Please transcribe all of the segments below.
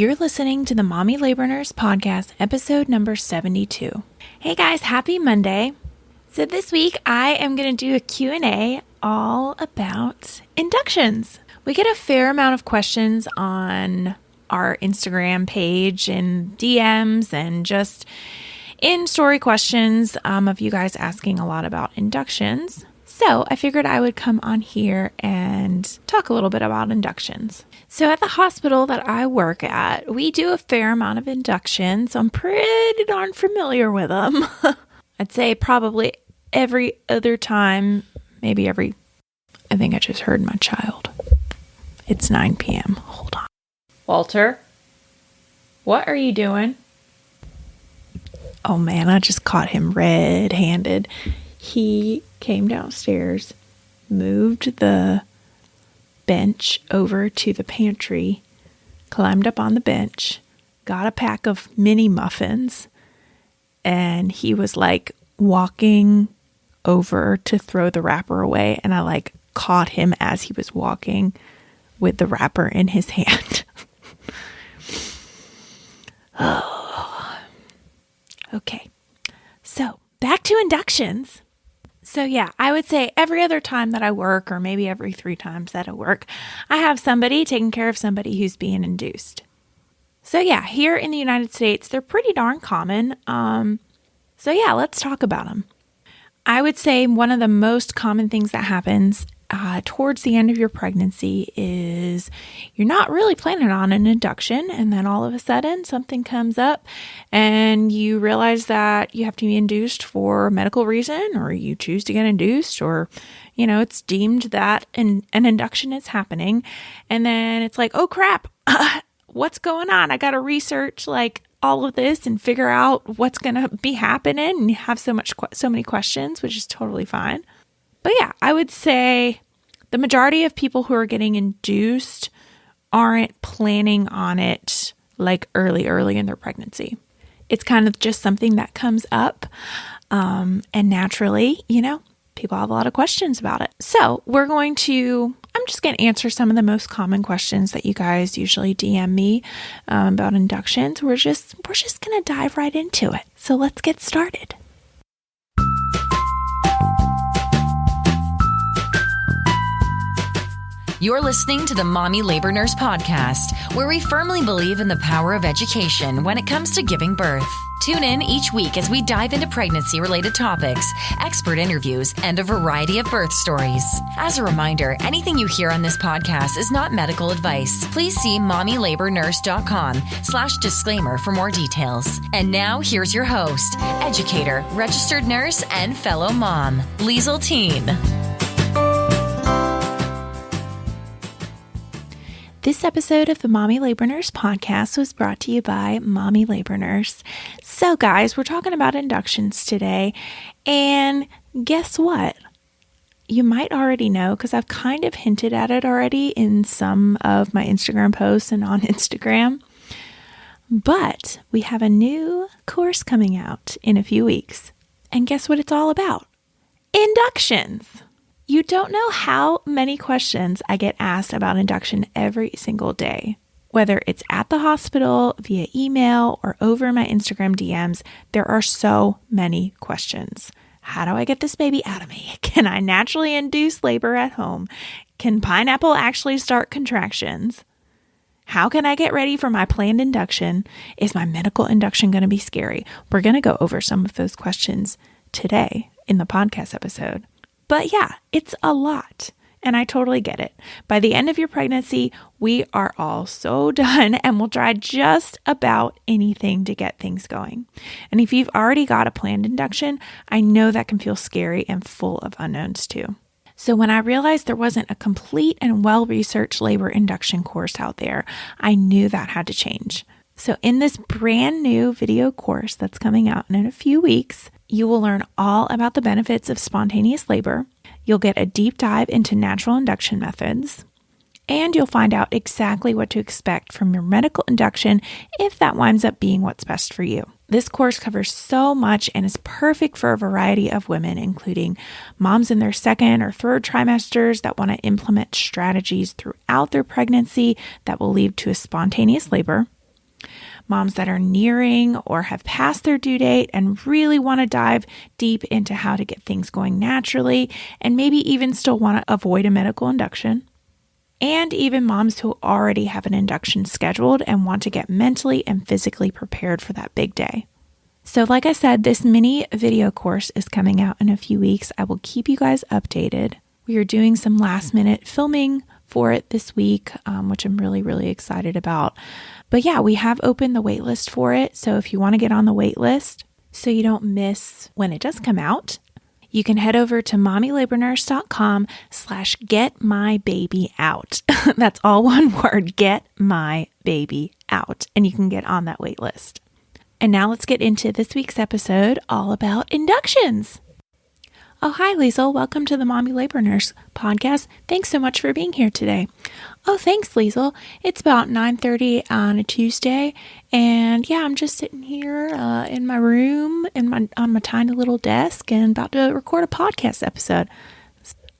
You're listening to the Mommy Labor Nurse Podcast, episode number 72. Hey guys, happy Monday. So this week I am going to do a Q&A all about inductions. We get a fair amount of questions on our Instagram page and DMs and just in story questions of you guys asking a lot about inductions. So I figured I would come on here and talk a little bit about inductions. So at the hospital that I work at, we do a fair amount of inductions. So I'm pretty darn familiar with them. I'd say probably every other time, I think I just heard my child. It's 9 p.m. Hold on. Walter, what are you doing? Oh man, I just caught him red-handed. He came downstairs, moved the bench over to the pantry, climbed up on the bench, got a pack of mini muffins, and he was like walking over to throw the wrapper away, and I like caught him as he was walking with the wrapper in his hand. Oh. Okay, so back to inductions. So yeah, I would say every other time that I work, or maybe every 3 times that I work, I have somebody taking care of somebody who's being induced. So yeah, here in the United States, they're pretty darn common. So yeah, let's talk about them. I would say one of the most common things that happens towards the end of your pregnancy is you're not really planning on an induction, and then all of a sudden something comes up and you realize that you have to be induced for a medical reason, or you choose to get induced, or it's deemed that an induction is happening, and then it's like, oh crap, what's going on? I got to research like all of this and figure out what's going to be happening, and you have so many questions, which is totally fine. But yeah, I would say the majority of people who are getting induced aren't planning on it like early in their pregnancy. It's kind of just something that comes up. And naturally, people have a lot of questions about it. So I'm just going to answer some of the most common questions that you guys usually DM me about inductions. We're just going to dive right into it. So let's get started. You're listening to the Mommy Labor Nurse Podcast, where we firmly believe in the power of education when it comes to giving birth. Tune in each week as we dive into pregnancy-related topics, expert interviews, and a variety of birth stories. As a reminder, anything you hear on this podcast is not medical advice. Please see mommylabornurse.com/disclaimer for more details. And now, here's your host, educator, registered nurse, and fellow mom, Liesl Teen. This episode of the Mommy Labor Nurse Podcast was brought to you by Mommy Labor Nurse. So guys, we're talking about inductions today, and guess what? You might already know, because I've kind of hinted at it already in some of my Instagram posts and on Instagram, but we have a new course coming out in a few weeks, and guess what it's all about? Inductions! You don't know how many questions I get asked about induction every single day. Whether it's at the hospital, via email, or over my Instagram DMs, there are so many questions. How do I get this baby out of me? Can I naturally induce labor at home? Can pineapple actually start contractions? How can I get ready for my planned induction? Is my medical induction going to be scary? We're going to go over some of those questions today in the podcast episode. But yeah, it's a lot, and I totally get it. By the end of your pregnancy, we are all so done, and we'll try just about anything to get things going. And if you've already got a planned induction, I know that can feel scary and full of unknowns too. So when I realized there wasn't a complete and well-researched labor induction course out there, I knew that had to change. So in this brand new video course that's coming out in a few weeks, you will learn all about the benefits of spontaneous labor. You'll get a deep dive into natural induction methods, and you'll find out exactly what to expect from your medical induction if that winds up being what's best for you. This course covers so much and is perfect for a variety of women, including moms in their second or third trimesters that want to implement strategies throughout their pregnancy that will lead to a spontaneous labor, moms that are nearing or have passed their due date and really want to dive deep into how to get things going naturally and maybe even still want to avoid a medical induction, and even moms who already have an induction scheduled and want to get mentally and physically prepared for that big day. So like I said, this mini video course is coming out in a few weeks. I will keep you guys updated. We are doing some last minute filming for it this week, which I'm really, really excited about. But yeah, we have opened the waitlist for it. So if you want to get on the waitlist so you don't miss when it does come out, you can head over to mommylabornurse.com/getmybabyout. That's all one word, get my baby out. And you can get on that waitlist. And now let's get into this week's episode all about inductions. Oh, hi, Liesl. Welcome to the Mommy Labor Nurse podcast. Thanks so much for being here today. Oh, thanks, Liesl. It's about 9:30 on a Tuesday. And yeah, I'm just sitting here in my room on my tiny little desk and about to record a podcast episode.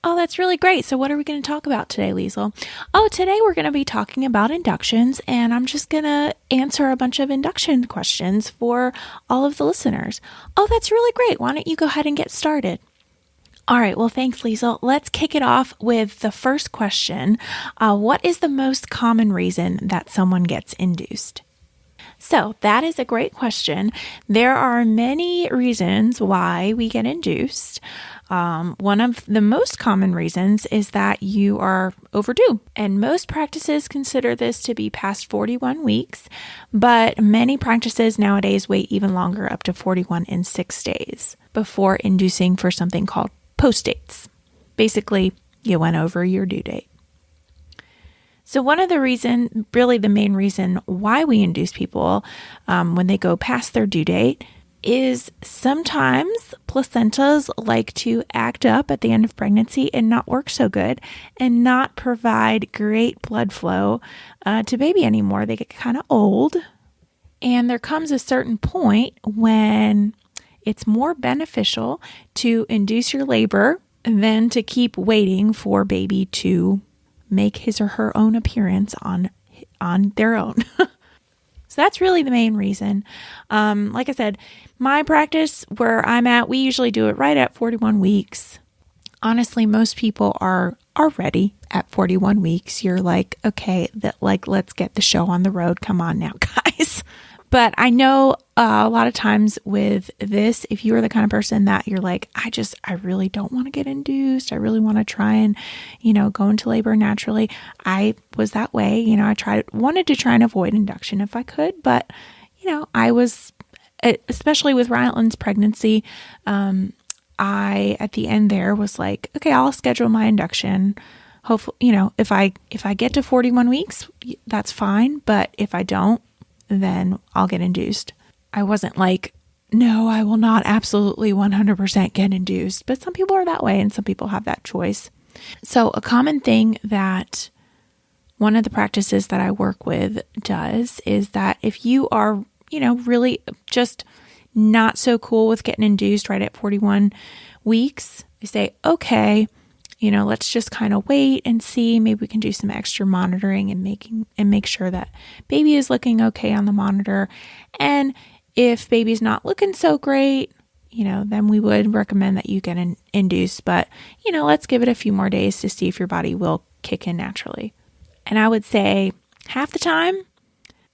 Oh, that's really great. So what are we going to talk about today, Liesl? Oh, today we're going to be talking about inductions, and I'm just going to answer a bunch of induction questions for all of the listeners. Oh, that's really great. Why don't you go ahead and get started? All right. Well, thanks, Liesl. Let's kick it off with the first question. What is the most common reason that someone gets induced? So that is a great question. There are many reasons why we get induced. One of the most common reasons is that you are overdue. And most practices consider this to be past 41 weeks, but many practices nowadays wait even longer, up to 41 and 6 days, before inducing for something called post dates. Basically, you went over your due date. So one of the reason, really the main reason why we induce people when they go past their due date is sometimes placentas like to act up at the end of pregnancy and not work so good and not provide great blood flow to baby anymore. They get kind of old, and there comes a certain point when it's more beneficial to induce your labor than to keep waiting for baby to make his or her own appearance on their own. So that's really the main reason. Like I said, my practice where I'm at, we usually do it right at 41 weeks. Honestly, most people are ready at 41 weeks. You're like, okay, let's get the show on the road. Come on now, guys. But I know a lot of times with this, if you are the kind of person that you're like, I really don't want to get induced. I really want to try and, go into labor naturally. I was that way. I wanted to try and avoid induction if I could. But, I was, especially with Ryland's pregnancy, I, at the end there was like, okay, I'll schedule my induction. Hopefully, if I get to 41 weeks, that's fine. But if I don't, then I'll get induced. I wasn't like, no, I will not absolutely 100% get induced. But some people are that way and some people have that choice. So a common thing that one of the practices that I work with does is that if you are, really just not so cool with getting induced right at 41 weeks, they say, okay, let's just kind of wait and see. Maybe we can do some extra monitoring and make sure that baby is looking okay on the monitor. And if baby's not looking so great, then we would recommend that you get induced. But, let's give it a few more days to see if your body will kick in naturally. And I would say half the time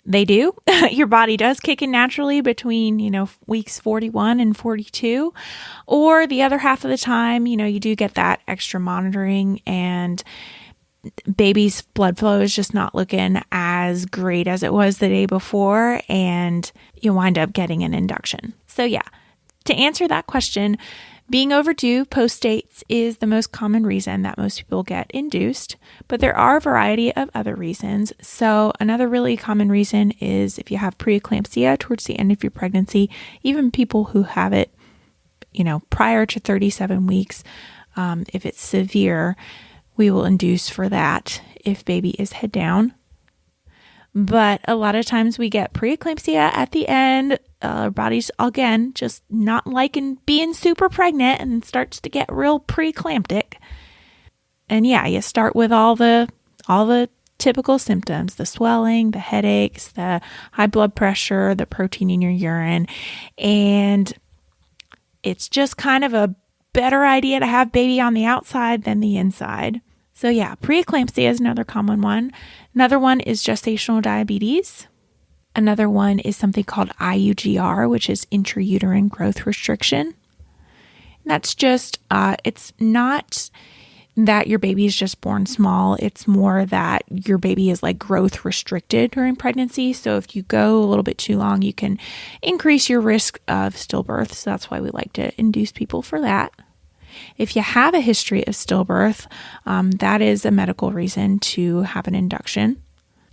they do. Your body does kick in naturally between, weeks 41 and 42. Or the other half of the time, you do get that extra monitoring and baby's blood flow is just not looking as great as it was the day before, and you wind up getting an induction. So yeah, to answer that question, being overdue post dates is the most common reason that most people get induced, but there are a variety of other reasons. So another really common reason is if you have preeclampsia towards the end of your pregnancy, even people who have it, prior to 37 weeks, if it's severe, we will induce for that if baby is head down. But a lot of times we get preeclampsia at the end. Our body's, again, just not liking being super pregnant and starts to get real preeclamptic. And yeah, you start with all the typical symptoms, the swelling, the headaches, the high blood pressure, the protein in your urine. And it's just kind of a better idea to have baby on the outside than the inside. So yeah, preeclampsia is another common one. Another one is gestational diabetes. Another one is something called IUGR, which is intrauterine growth restriction. And that's just, it's not that your baby is just born small. It's more that your baby is like growth restricted during pregnancy. So if you go a little bit too long, you can increase your risk of stillbirth. So that's why we like to induce people for that. If you have a history of stillbirth, that is a medical reason to have an induction.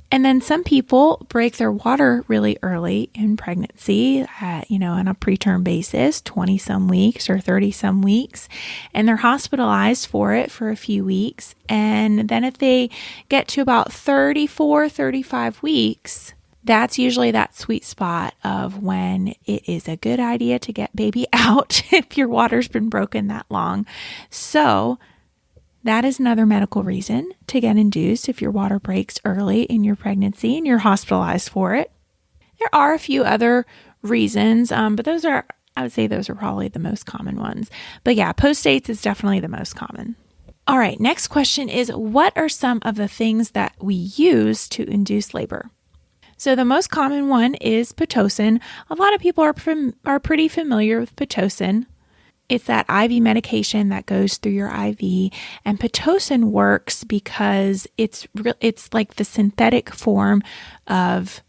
And then some people break their water really early in pregnancy, on a preterm basis, 20 some weeks or 30 some weeks, and they're hospitalized for it for a few weeks. And then if they get to about 34, 35 weeks, that's usually that sweet spot of when it is a good idea to get baby out if your water's been broken that long. So that is another medical reason to get induced if your water breaks early in your pregnancy and you're hospitalized for it. There are a few other reasons, but I would say those are probably the most common ones. But yeah, postdates is definitely the most common. All right, next question is, what are some of the things that we use to induce labor? So the most common one is Pitocin. A lot of people are pretty familiar with Pitocin. It's that IV medication that goes through your IV, and Pitocin works because it's like the synthetic form of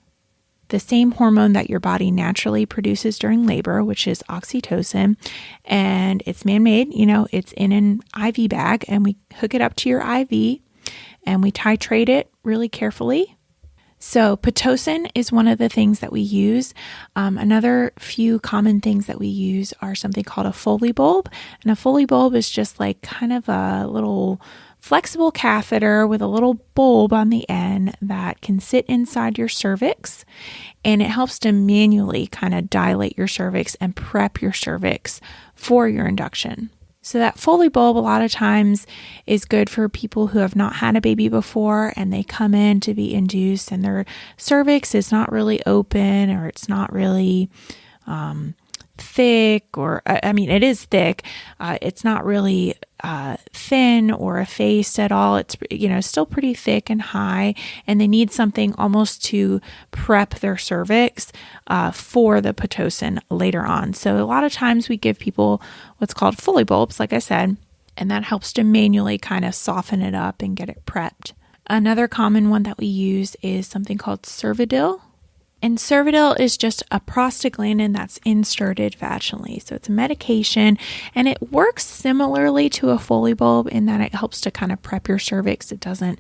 the same hormone that your body naturally produces during labor, which is oxytocin, and it's man-made. It's in an IV bag, and we hook it up to your IV, and we titrate it really carefully. So Pitocin is one of the things that we use. Another few common things that we use are something called a Foley bulb. And a Foley bulb is just like kind of a little flexible catheter with a little bulb on the end that can sit inside your cervix. And it helps to manually kind of dilate your cervix and prep your cervix for your induction. So that Foley bulb a lot of times is good for people who have not had a baby before and they come in to be induced and their cervix is not really open, or it's not really thick, or it is thick. It's not really thin or effaced at all. It's still pretty thick and high, and they need something almost to prep their cervix for the Pitocin later on. So a lot of times we give people what's called Foley bulbs, like I said, and that helps to manually kind of soften it up and get it prepped. Another common one that we use is something called Cervidil. And Cervidil is just a prostaglandin that's inserted vaginally. So it's a medication, and it works similarly to a Foley bulb in that it helps to kind of prep your cervix. It doesn't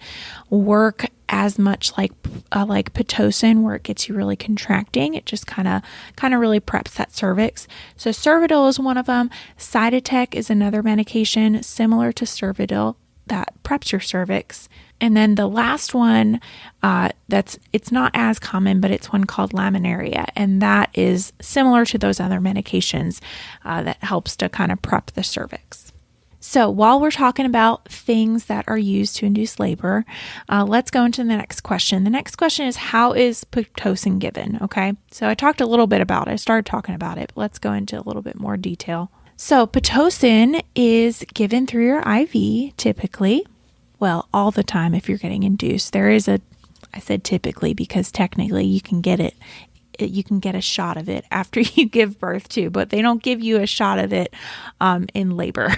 work as much like Pitocin, where it gets you really contracting. It just kind of really preps that cervix. So Cervidil is one of them. Cytotec is another medication similar to Cervidil that preps your cervix. And then the last one, it's not as common, but it's one called laminaria. And that is similar to those other medications that helps to kind of prep the cervix. So while we're talking about things that are used to induce labor, let's go into the next question. The next question is, how is Pitocin given? Okay, so I talked a little bit about it. I started talking about it, but let's go into a little bit more detail. So Pitocin is given through your IV typically. Well, all the time if you're getting induced. I said typically because technically you can get a shot of it after you give birth too, but they don't give you a shot of it in labor.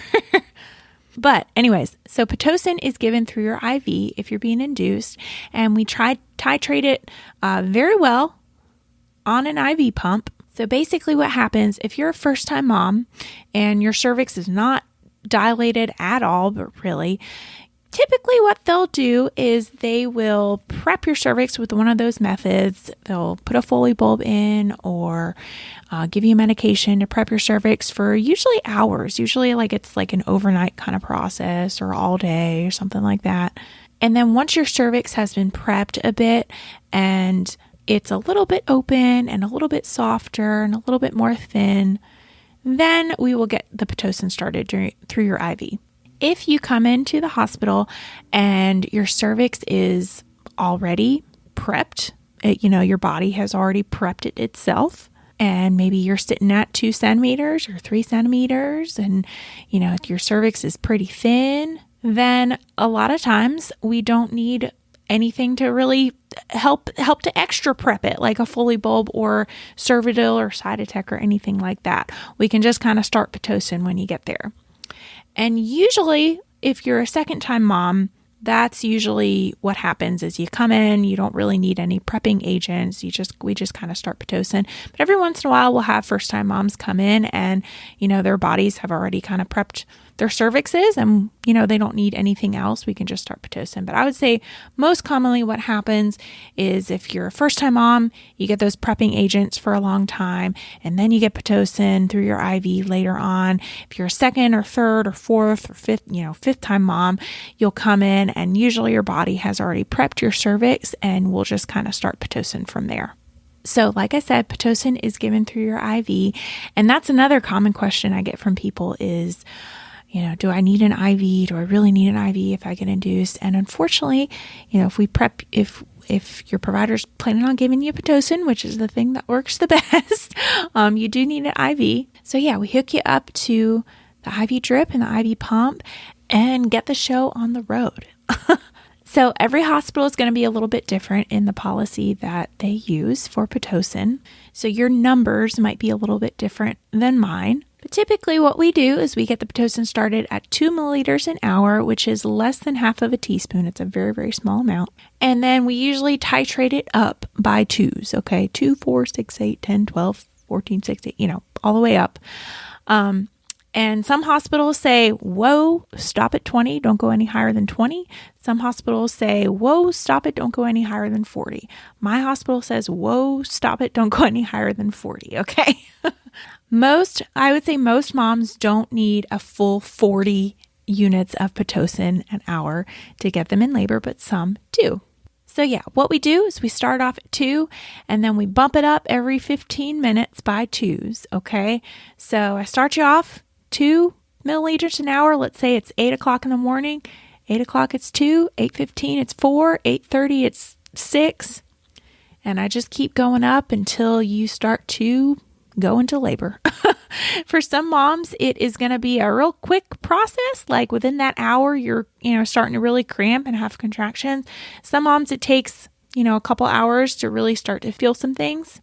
But anyways, so Pitocin is given through your IV if you're being induced, and we titrate it very well on an IV pump. So basically what happens if you're a first-time mom and your cervix is not dilated at all, but really, typically what they'll do is they will prep your cervix with one of those methods. They'll put a Foley bulb in, or give you medication to prep your cervix for usually hours. Usually it's like an overnight kind of process, or all day or something like that. And then once your cervix has been prepped a bit and it's a little bit open and a little bit softer and a little bit more thin, then we will get the Pitocin started through your IV. If you come into the hospital and your cervix is already prepped. Your body has already prepped it itself. And maybe you're sitting at 2 centimeters or 3 centimeters and, your cervix is pretty thin, then a lot of times we don't need anything to really help to extra prep it, like a Foley bulb or Cervidil or Cytotec or anything like that. We can just kind of start Pitocin when you get there. And usually, if you're a second-time mom, that's usually what happens is you come in, you don't really need any prepping agents. We just kind of start Pitocin. But every once in a while, we'll have first-time moms come in and, their bodies have already kind of prepped their cervixes and, they don't need anything else. We can just start Pitocin. But I would say most commonly what happens is if you're a first-time mom, you get those prepping agents for a long time, and then you get Pitocin through your IV later on. If you're a second or third or fourth or fifth-time mom, you'll come in and usually your body has already prepped your cervix and we'll just kind of start Pitocin from there. So like I said, Pitocin is given through your IV. And that's another common question I get from people is, do I need an IV? Do I really need an IV if I get induced? And unfortunately, if your provider's planning on giving you Pitocin, which is the thing that works the best, you do need an IV. So yeah, we hook you up to the IV drip and the IV pump and get the show on the road. So every hospital is going to be a little bit different in the policy that they use for Pitocin. So your numbers might be a little bit different than mine. But typically what we do is we get the Pitocin started at 2 milliliters an hour, which is less than half of a teaspoon. It's a very, very small amount. And then we usually titrate it up by 2s, okay? 2, 4, 6, 8, 10, 12, 14, 16, all the way up. And some hospitals say, whoa, stop at 20, don't go any higher than 20. Some hospitals say, whoa, stop it, don't go any higher than 40. My hospital says, whoa, stop it, don't go any higher than 40, okay? I would say most moms don't need a full 40 units of Pitocin an hour to get them in labor, but some do. So yeah, what we do is we start off at 2 and then we bump it up every 15 minutes by 2s, okay? So I start you off 2 milliliters an hour. Let's say it's 8 o'clock in the morning. 8 o'clock it's 2, 8:15 it's 4, 8:30 it's 6. And I just keep going up until you start to go into labor. For some moms, it is going to be a real quick process. Like within that hour, you're, starting to really cramp and have contractions. Some moms, it takes, a couple hours to really start to feel some things.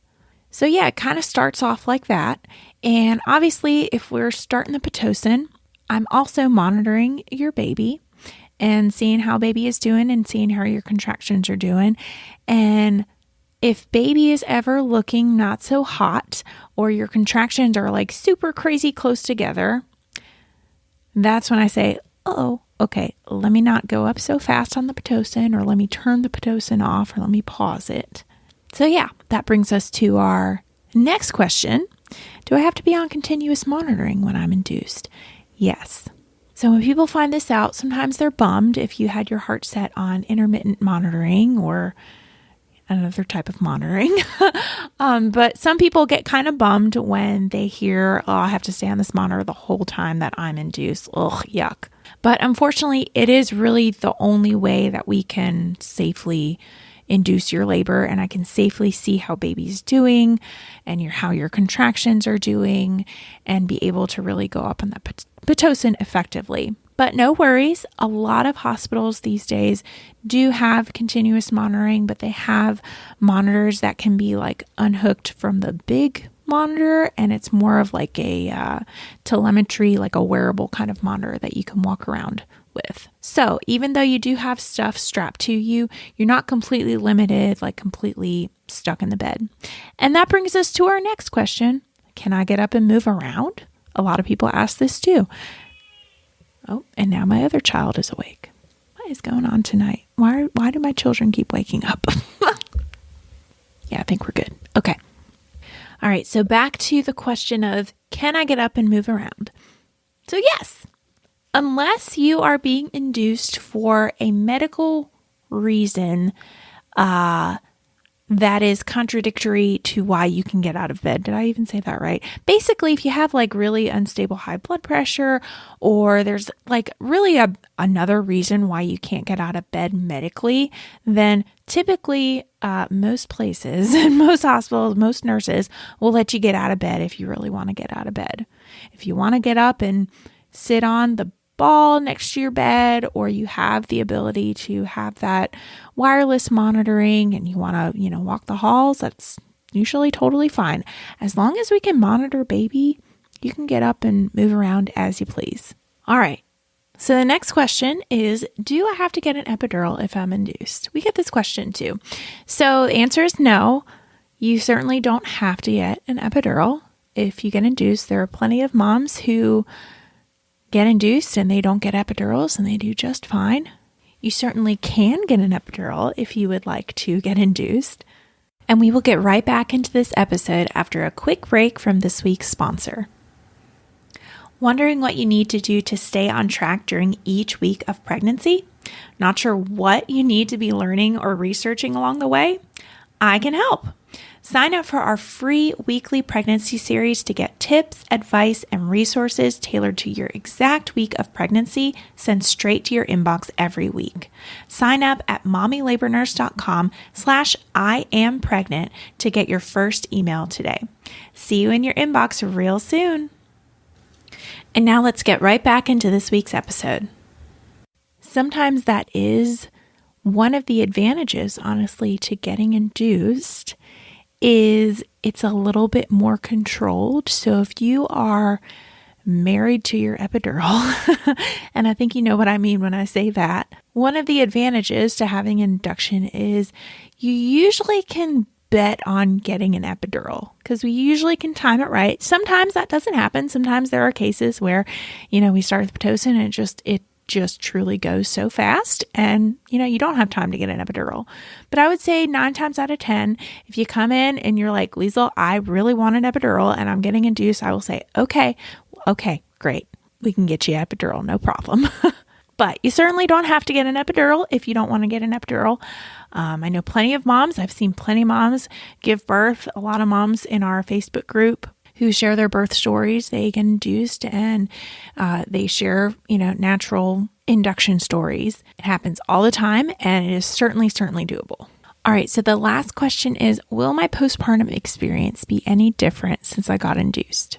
So yeah, it kind of starts off like that. And obviously, if we're starting the Pitocin, I'm also monitoring your baby and seeing how baby is doing and seeing how your contractions are doing. And if baby is ever looking not so hot or your contractions are like super crazy close together, that's when I say, oh, okay, let me not go up so fast on the Pitocin, or let me turn the Pitocin off, or let me pause it. So yeah, that brings us to our next question. Do I have to be on continuous monitoring when I'm induced? Yes. So when people find this out, sometimes they're bummed if you had your heart set on intermittent monitoring or another type of monitoring. But some people get kind of bummed when they hear, oh, I have to stay on this monitor the whole time that I'm induced. Ugh, yuck. But unfortunately, it is really the only way that we can safely induce your labor, and I can safely see how baby's doing and how your contractions are doing and be able to really go up on that Pitocin effectively. But no worries, a lot of hospitals these days do have continuous monitoring, but they have monitors that can be like unhooked from the big monitor, and it's more of like a telemetry, like a wearable kind of monitor that you can walk around with. So even though you do have stuff strapped to you, you're not completely limited, like completely stuck in the bed. And that brings us to our next question. Can I get up and move around? A lot of people ask this too. Oh, and now my other child is awake. What is going on tonight? Why do my children keep waking up? Yeah, I think we're good. Okay. All right, so back to the question of, can I get up and move around? So yes, unless you are being induced for a medical reason, that is contradictory to why you can get out of bed. Did I even say that right? Basically, if you have like really unstable high blood pressure, or there's like really another reason why you can't get out of bed medically, then typically most places and most hospitals, most nurses will let you get out of bed if you really want to get out of bed. If you want to get up and sit on the ball next to your bed, or you have the ability to have that wireless monitoring and you want to, walk the halls, that's usually totally fine. As long as we can monitor baby, you can get up and move around as you please. All right. So the next question is, do I have to get an epidural if I'm induced? We get this question too. So the answer is no. You certainly don't have to get an epidural if you get induced. There are plenty of moms who get induced and they don't get epidurals and they do just fine. You certainly can get an epidural if you would like to get induced. And we will get right back into this episode after a quick break from this week's sponsor. Wondering what you need to do to stay on track during each week of pregnancy? Not sure what you need to be learning or researching along the way? I can help. Sign up for our free weekly pregnancy series to get tips, advice, and resources tailored to your exact week of pregnancy sent straight to your inbox every week. Sign up at mommylabornurse.com/IamPregnant to get your first email today. See you in your inbox real soon. And now let's get right back into this week's episode. Sometimes that is one of the advantages, honestly, to getting induced, is it's a little bit more controlled. So if you are married to your epidural, and I think you know what I mean when I say that, one of the advantages to having induction is you usually can bet on getting an epidural because we usually can time it right. Sometimes that doesn't happen. Sometimes there are cases where, we start with Pitocin and it just truly goes so fast and, you don't have time to get an epidural. But I would say 9 times out of 10, if you come in and you're like, Liesl, I really want an epidural and I'm getting induced, I will say, okay, great. We can get you an epidural, no problem. But you certainly don't have to get an epidural if you don't want to get an epidural. I know plenty of moms. I've seen plenty of moms give birth. A lot of moms in our Facebook group who share their birth stories. They get induced and they share, natural induction stories. It happens all the time and it is certainly doable. All right. So the last question is, will my postpartum experience be any different since I got induced?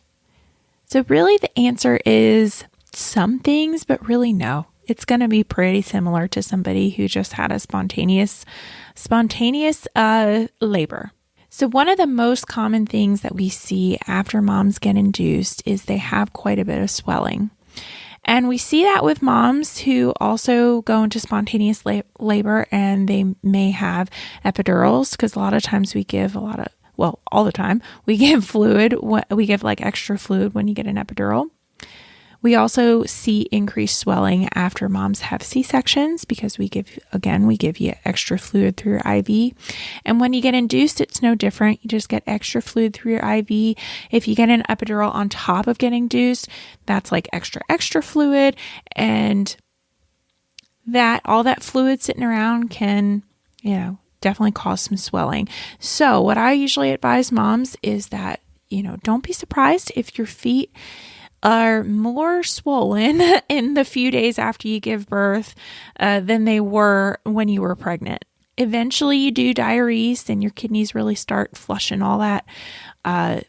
So really the answer is some things, but really no. It's going to be pretty similar to somebody who just had a spontaneous labor. So one of the most common things that we see after moms get induced is they have quite a bit of swelling. And we see that with moms who also go into spontaneous labor and they may have epidurals, because a lot of times we give all the time, we give fluid. We give like extra fluid when you get an epidural. We also see increased swelling after moms have C-sections because we give you extra fluid through your IV. And when you get induced, it's no different. You just get extra fluid through your IV. If you get an epidural on top of getting induced, that's like extra fluid. And all that fluid sitting around can, definitely cause some swelling. So what I usually advise moms is that, don't be surprised if your feet are more swollen in the few days after you give birth than they were when you were pregnant. Eventually you do diuresis and your kidneys really start flushing all that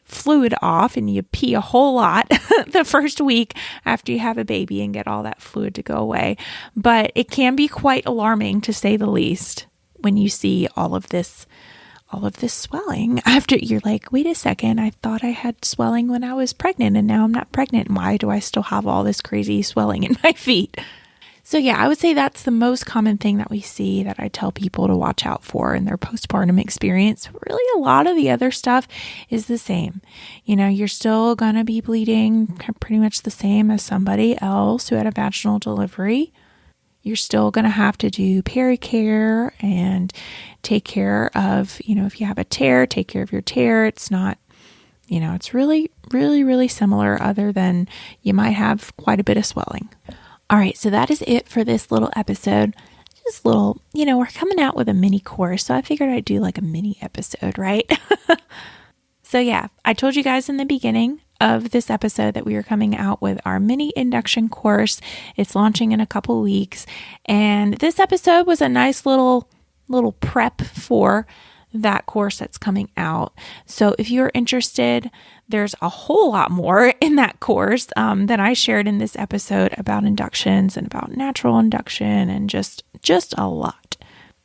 fluid off, and you pee a whole lot the first week after you have a baby and get all that fluid to go away. But it can be quite alarming, to say the least, when you see all of this swelling after you're like, wait a second, I thought I had swelling when I was pregnant and now I'm not pregnant. Why do I still have all this crazy swelling in my feet? So yeah, I would say that's the most common thing that we see that I tell people to watch out for in their postpartum experience. Really, a lot of the other stuff is the same. You're still going to be bleeding pretty much the same as somebody else who had a vaginal delivery. You're still going to have to do pericare and take care of, if you have a tear, take care of your tear. It's not, it's really, really, really similar, other than you might have quite a bit of swelling. All right, so that is it for this little episode. just little, we're coming out with a mini course. So I figured I'd do like a mini episode, right? So yeah, I told you guys in the beginning of this episode that we were coming out with our mini induction course. It's launching in a couple weeks. And this episode was a nice little prep for that course that's coming out. So if you're interested, there's a whole lot more in that course that I shared in this episode about inductions and about natural induction and just a lot.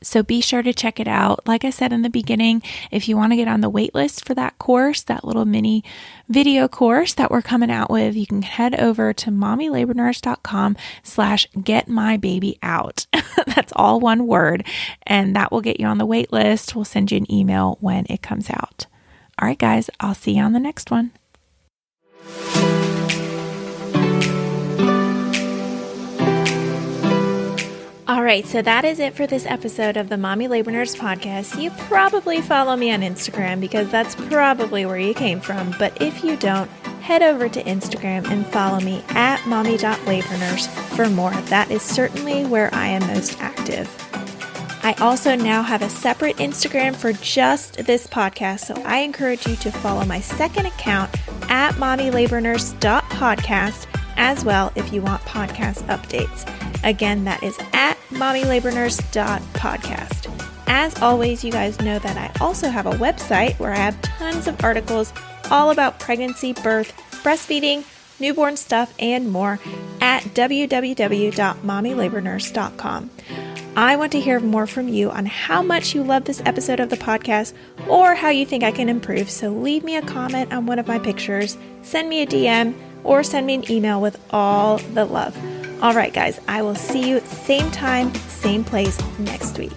So be sure to check it out. Like I said in the beginning, if you want to get on the wait list for that course, that little mini video course that we're coming out with, you can head over to mommylabornurse.com/getmybabyout. That's all one word. And that will get you on the wait list. We'll send you an email when it comes out. All right, guys, I'll see you on the next one. All right, so that is it for this episode of the Mommy Labor Nurse podcast. You probably follow me on Instagram because that's probably where you came from. But if you don't, head over to Instagram and follow me at mommy.labornurse for more. That is certainly where I am most active. I also now have a separate Instagram for just this podcast, so I encourage you to follow my second account at mommylabornurse.podcast as well if you want podcast updates. Again, that is at mommylabornurse.podcast. As always, you guys know that I also have a website where I have tons of articles all about pregnancy, birth, breastfeeding, newborn stuff, and more at www.mommylabornurse.com. I want to hear more from you on how much you love this episode of the podcast or how you think I can improve. So leave me a comment on one of my pictures, send me a DM, or send me an email with all the love. All right, guys, I will see you same time, same place next week.